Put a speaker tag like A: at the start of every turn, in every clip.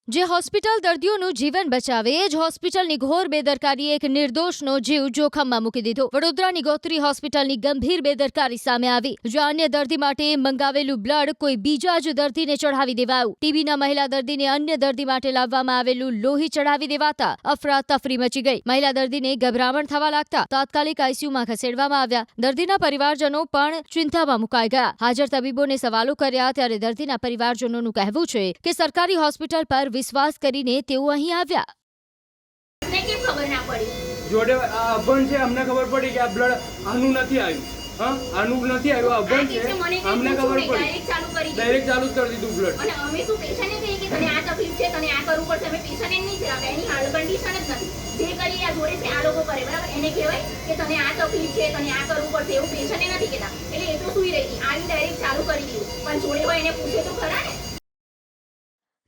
A: જે હોસ્પિટલ દર્દીઓનું જીવન બચાવે એ જ હોસ્પિટલની ઘોર બેદરકારીએ એક નિર્દોષનો જીવ જોખમમાં મૂકી દીધો। વડોદરાની ગોત્રી હોસ્પિટલની ગંભીર બેદરકારી સામે આવી, જ્યાં અન્ય દર્દી માટે મંગાવેલું બ્લડ કોઈ બીજા જ દર્દીને ચઢાવી દેવાયું। ટીબીના મહિલા દર્દીને અન્ય દર્દી માટે લાવવામાં આવેલું લોહી ચઢાવી દેવાતા અફરાતફરી મચી ગઈ। મહિલા દર્દીને ગભરામણ થવા લાગતા તાત્કાલિક આઈસીયુમાં ખસેડવામાં આવ્યા। દર્દીના પરિવારજનો પણ ચિંતામાં મુકાઈ ગયા। હાજર તબીબોને સવાલો કર્યા ત્યારે દર્દીના પરિવારજનોનું કહેવું છે કે સરકારી હોસ્પિટલ પર વિશ્વાસ કરીને તેઓ અહીં આવ્યા।
B: ખબર ના પડી
C: જોડે અભણ છે, અમને ખબર પડી કે આ બ્લડ આનું નથી આવ્યું, હા આનું નથી આવ્યું, અભણ છે, અમને ખબર પડી ડાયરેક્ટ ચાલુ જ કરી દીધું બ્લડ।
B: અને અમે શું પેશન્ટને કહીએ કે તને આ તકલીફ છે, તને આ કરવું પડશે, અમે પેશન્ટને નહીં કહેવાય, એની હાલ કન્ડિશન જ નથી, જે કરીએ આ જોડે છે આ લોકો કરે, બરાબર, એને કહેવાય કે તને આ તકલીફ છે, તને આ કરવું પડશે, એવું પેશન્ટને નથી કહેતા। એટલે એ તો સુઈ રહી હતી, આની ડાયરેક્ટ ચાલુ કરી દીધું, પણ જોડે હોય એને પૂછે તો ખરા ને।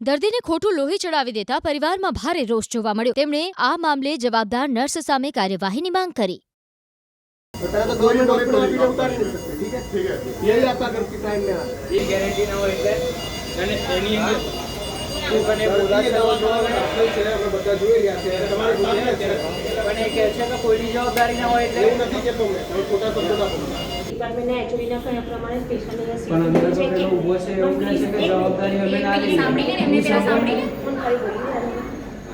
A: દર્દીને ખોટું લોહી ચડાવી દેતા પરિવારમાં ભારે રોષ જોવા મળ્યો। તેમણે આ મામલે જવાબદાર નર્સ સામે કાર્યવાહીની માંગ કરી।
D: ડિપાર્ટમેન્ટના એચઓડીના કહ્યા પ્રમાણે પેશન્ટની
C: પણ અંદર તો પેલો ઊભો છે એવું કહે છે કે જવાબદારી અમે ના લઈએ।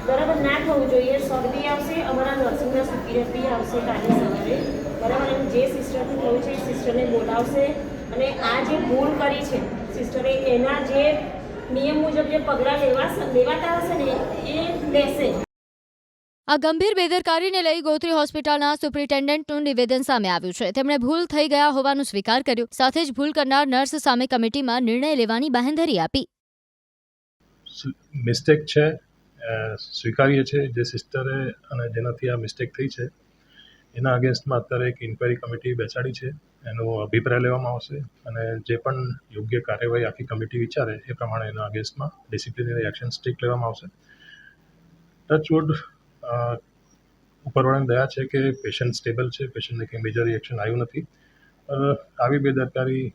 D: બરાબર ના થવું જોઈએ। સર બી આવશે, અમારા નર્સિંગના સુપિરિયર બી આવશે કાલે સવારે, બરાબર, અને જે સિસ્ટરથી થયું છે એ સિસ્ટરને બોલાવશે અને આ જે ભૂલ કરી છે સિસ્ટરે એના જે નિયમ મુજબ જે પગલાં લેવાતા હશે ને એ લેશે।
A: આ ગંભીર બેદરકારીને લઈ ગોત્રી હોસ્પિટલના સુપ્રિન્ટેન્ડન્ટનું નિવેદન સામે આવ્યું છે। તેમણે ભૂલ થઈ ગયા હોવાનું સ્વીકાર કર્યું, સાથે જ ભૂલ કરનાર નર્સ સામે કમિટીમાં નિર્ણય લેવાની બાંહેધરી આપી।
E: મિસ્ટેક છે, સ્વીકારીએ છીએ, જે સિસ્ટરે અને જેનાથી આ મિસ્ટેક થઈ છે એના અગેન્સ્ટમાં અત્યારે એક ઇન્ક્વાયરી કમિટી બેસાડી છે, એનો અભિપ્રાય લેવામાં આવશે અને જે પણ યોગ્ય કાર્યવાહી આખી કમિટી વિચારે એ પ્રમાણે એના અગેન્સ્ટમાં ડિસિપ્લિનરી એક્શન સ્ટ્રિક્ટ લેવામાં આવશે। ટચવુડ ઉપરવાળાની દયા છે કે પેશન્ટ સ્ટેબલ છે, પેશન્ટને કંઈ મેજર રિએક્શન આવ્યું નથી। આવી બેદરકારી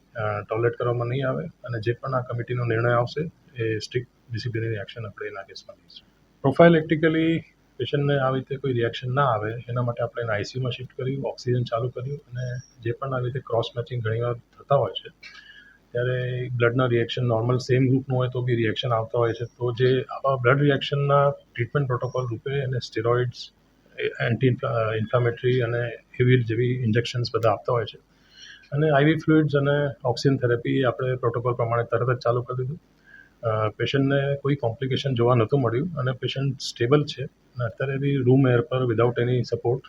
E: ટોલરેટ કરવામાં નહીં આવે અને જે પણ આ કમિટીનો નિર્ણય આવશે એ સ્ટ્રિક્ટ ડિસિપ્લિનરી એક્શન આપણે એના કેસમાં લઈશું। પ્રોફાઇલેક્ટિકલી પેશન્ટને આવી રીતે કોઈ રિએક્શન ના આવે એના માટે આપણે એને આઈસીયુમાં શિફ્ટ કર્યું, ઓક્સિજન ચાલુ કર્યું અને જે પણ આવી રીતે ક્રોસ મેચિંગ ઘણીવાર થતા હોય છે ત્યારે બ્લડના રિએક્શન નોર્મલ સેમ ગ્રુપનું હોય તો બી રિએક્શન આવતા હોય છે, તો જે આવા બ્લડ રિએક્શનના ટ્રીટમેન્ટ પ્રોટોકોલ રૂપે એને સ્ટેરોઇડ્સ, એન્ટી ઇન્ફ્લામેટરી અને એવી જેવી ઇન્જેક્શન્સ બધા આપતા હોય છે અને આઈવી ફ્લુઇડ્સ અને ઓક્સિજન થેરેપી આપણે પ્રોટોકોલ પ્રમાણે તરત જ ચાલુ કરી દીધું। પેશન્ટને કોઈ કોમ્પ્લિકેશન જોવા નહોતું મળ્યું અને પેશન્ટ સ્ટેબલ છે અને અત્યારે બી રૂમ એર પર વિધાઉટ એની સપોર્ટ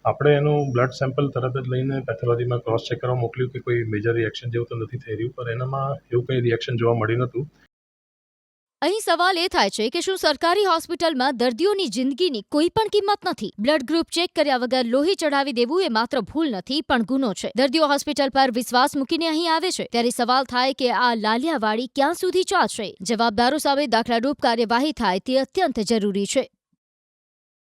E: આપણે એનું બ્લડ સેમ્પલ તરત જ લઈને પેથોલોજીમાં ક્રોસ ચેક કરવા મોકલ્યું કે કોઈ મેજર રિએક્શન જેવું તો નથી થઈ રહ્યું, પણ એનામાં એવું કંઈ રિએક્શન જોવા મળ્યું નહોતું।
A: અહીં સવાલ એ થાય છે કે શું સરકારી હોસ્પિટલમાં દર્દીઓની જિંદગીની કોઈ પણ કિંમત નથી? બ્લડ ગ્રુપ ચેક કર્યા વગર લોહી ચઢાવી દેવું એ માત્ર ભૂલ નથી પણ ગુનો છે। દર્દીઓ હોસ્પિટલ પર વિશ્વાસ મૂકીને અહીં આવે છે ત્યારે સવાલ થાય કે આ લાલિયાવાડી ક્યાં સુધી ચાલશે? જવાબદારો સામે દાખલારૂપ કાર્યવાહી થાય તે અત્યંત જરૂરી છે।